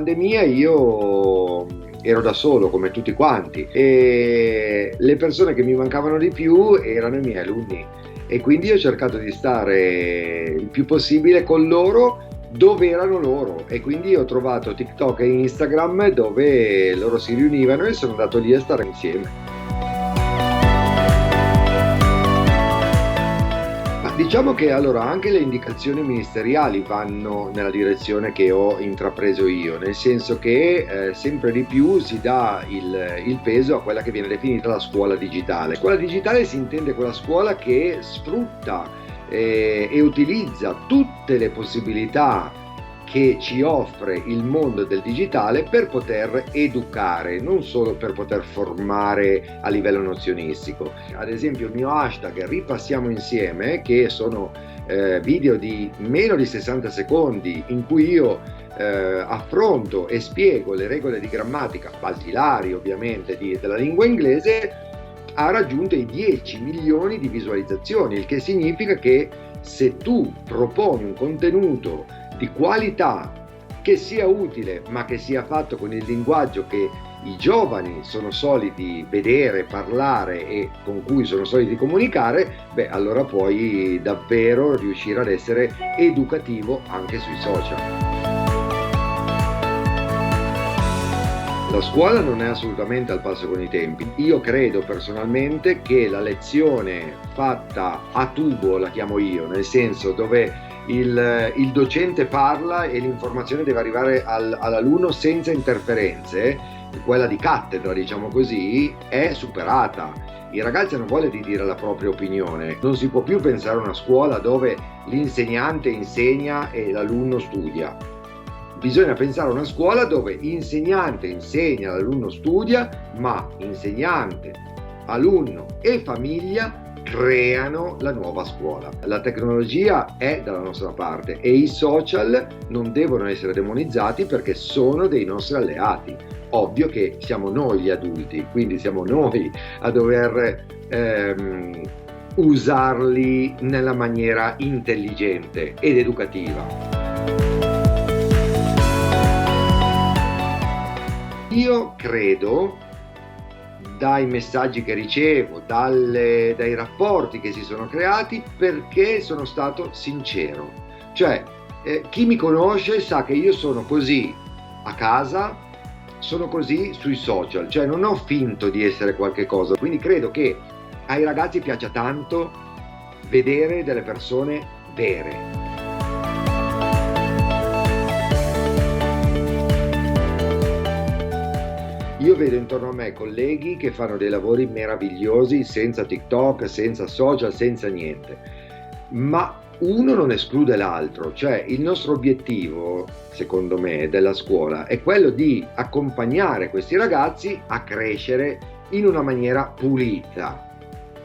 pandemia io ero da solo come tutti quanti e le persone che mi mancavano di più erano i miei alunni e quindi ho cercato di stare il più possibile con loro dove erano loro e quindi ho trovato TikTok e Instagram dove loro si riunivano e sono andato lì a stare insieme. Diciamo che allora anche le indicazioni ministeriali vanno nella direzione che ho intrapreso io, nel senso che sempre di più si dà il peso a quella che viene definita la scuola digitale. Scuola digitale si intende quella scuola che sfrutta e utilizza tutte le possibilità che ci offre il mondo del digitale per poter educare, non solo per poter formare a livello nozionistico. Ad esempio il mio hashtag Ripassiamo Insieme, che sono video di meno di 60 secondi in cui io affronto e spiego le regole di grammatica basilari ovviamente della lingua inglese, ha raggiunto i 10 milioni di visualizzazioni, il che significa che se tu proponi un contenuto di qualità che sia utile ma che sia fatto con il linguaggio che i giovani sono soliti vedere, parlare e con cui sono soliti comunicare, allora puoi davvero riuscire ad essere educativo anche sui social. La scuola non è assolutamente al passo con i tempi. Io credo personalmente che la lezione fatta a tubo, la chiamo io, nel senso dove il docente parla e l'informazione deve arrivare all'alunno senza interferenze, quella di cattedra diciamo così, è superata. I ragazzi hanno voglia di dire la propria opinione, non si può più pensare a una scuola dove l'insegnante insegna e l'alunno studia. Bisogna pensare a una scuola dove l'insegnante insegna, l'alunno studia, ma insegnante, alunno e famiglia creano la nuova scuola. La tecnologia è dalla nostra parte e i social non devono essere demonizzati perché sono dei nostri alleati. Ovvio che siamo noi gli adulti, quindi siamo noi a dover usarli nella maniera intelligente ed educativa. Io credo, dai messaggi che ricevo, dai rapporti che si sono creati, perché sono stato sincero. Cioè, chi mi conosce sa che io sono così a casa, sono così sui social, cioè non ho finto di essere qualche cosa. Quindi credo che ai ragazzi piaccia tanto vedere delle persone vere. Io vedo intorno a me colleghi che fanno dei lavori meravigliosi senza TikTok, senza social, senza niente. Ma uno non esclude l'altro, cioè il nostro obiettivo, secondo me, della scuola è quello di accompagnare questi ragazzi a crescere in una maniera pulita,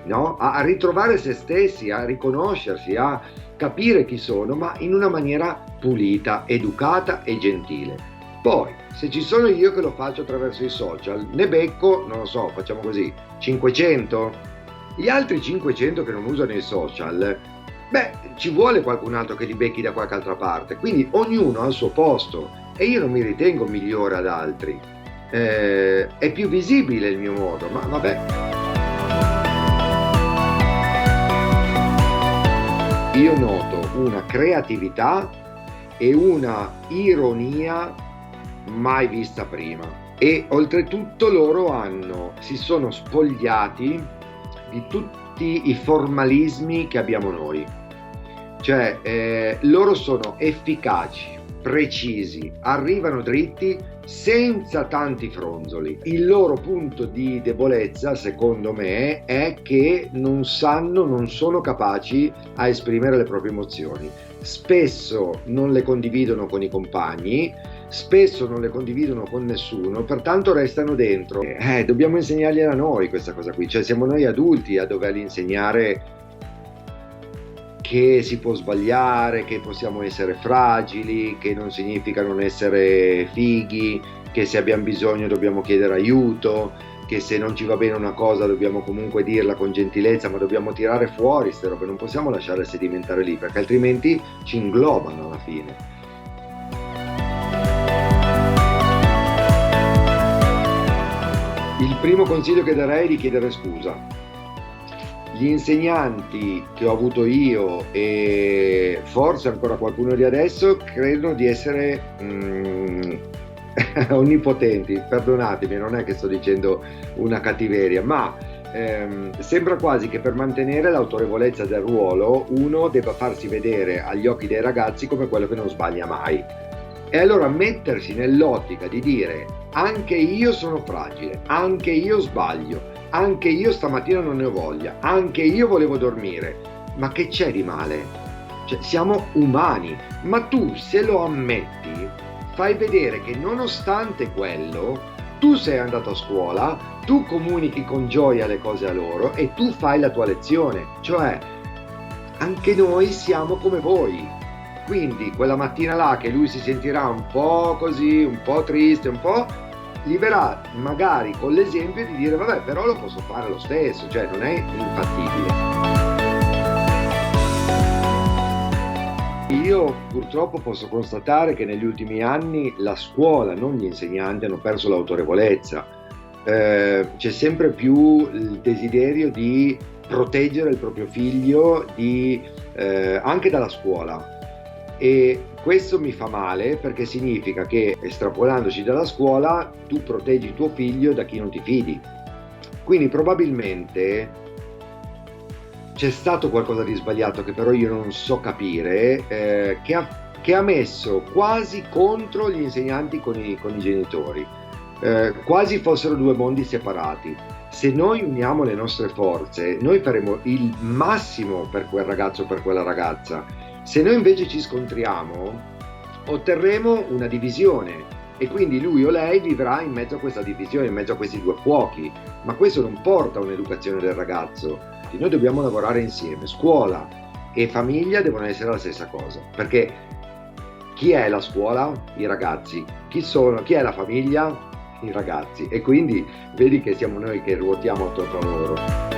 no? A ritrovare se stessi, a riconoscersi, a capire chi sono, ma in una maniera pulita, educata e gentile. Poi, se ci sono io che lo faccio attraverso i social, ne becco, non lo so, facciamo così, 500? Gli altri 500 che non usano i social, ci vuole qualcun altro che li becchi da qualche altra parte. Quindi ognuno ha il suo posto e io non mi ritengo migliore ad altri. È più visibile il mio modo, ma vabbè. Io noto una creatività e una ironia mai vista prima e oltretutto loro si sono spogliati di tutti i formalismi che abbiamo noi, cioè loro sono efficaci, precisi, arrivano dritti senza tanti fronzoli. Il loro punto di debolezza, secondo me, è che non sono capaci a esprimere le proprie emozioni. Spesso non le condividono con i compagni, spesso non le condividono con nessuno, pertanto restano dentro. Dobbiamo insegnargliela noi questa cosa qui, cioè siamo noi adulti a dovergli insegnare che si può sbagliare, che possiamo essere fragili, che non significa non essere fighi, che se abbiamo bisogno dobbiamo chiedere aiuto, che se non ci va bene una cosa dobbiamo comunque dirla con gentilezza, ma dobbiamo tirare fuori queste robe, non possiamo lasciarle sedimentare lì, perché altrimenti ci inglobano alla fine. primo consiglio che darei è di chiedere scusa. Gli insegnanti che ho avuto io e forse ancora qualcuno di adesso credono di essere onnipotenti, perdonatemi, non è che sto dicendo una cattiveria, ma sembra quasi che per mantenere l'autorevolezza del ruolo uno debba farsi vedere agli occhi dei ragazzi come quello che non sbaglia mai. E allora mettersi nell'ottica di dire anche io sono fragile, anche io sbaglio, anche io stamattina non ne ho voglia, anche io volevo dormire, ma che c'è di male? Cioè, siamo umani, ma tu se lo ammetti fai vedere che nonostante quello tu sei andato a scuola, tu comunichi con gioia le cose a loro e tu fai la tua lezione, cioè anche noi siamo come voi. Quindi quella mattina là che lui si sentirà un po' così, un po' triste, un po', gli verrà magari con l'esempio di dire vabbè, però lo posso fare lo stesso, cioè non è infattibile. Io purtroppo posso constatare che negli ultimi anni la scuola, non gli insegnanti, hanno perso l'autorevolezza. C'è sempre più il desiderio di proteggere il proprio figlio anche dalla scuola. E questo mi fa male perché significa che, estrapolandoci dalla scuola, tu proteggi tuo figlio da chi non ti fidi. Quindi probabilmente c'è stato qualcosa di sbagliato che però io non so capire, che ha messo quasi contro gli insegnanti con i genitori, quasi fossero due mondi separati. Se noi uniamo le nostre forze, noi faremo il massimo per quel ragazzo o per quella ragazza. Se noi invece ci scontriamo, otterremo una divisione e quindi lui o lei vivrà in mezzo a questa divisione, in mezzo a questi due fuochi, ma questo non porta a un'educazione del ragazzo. Noi dobbiamo lavorare insieme, scuola e famiglia devono essere la stessa cosa, perché chi è la scuola? I ragazzi. Chi è la famiglia? I ragazzi. E quindi vedi che siamo noi che ruotiamo attorno a loro.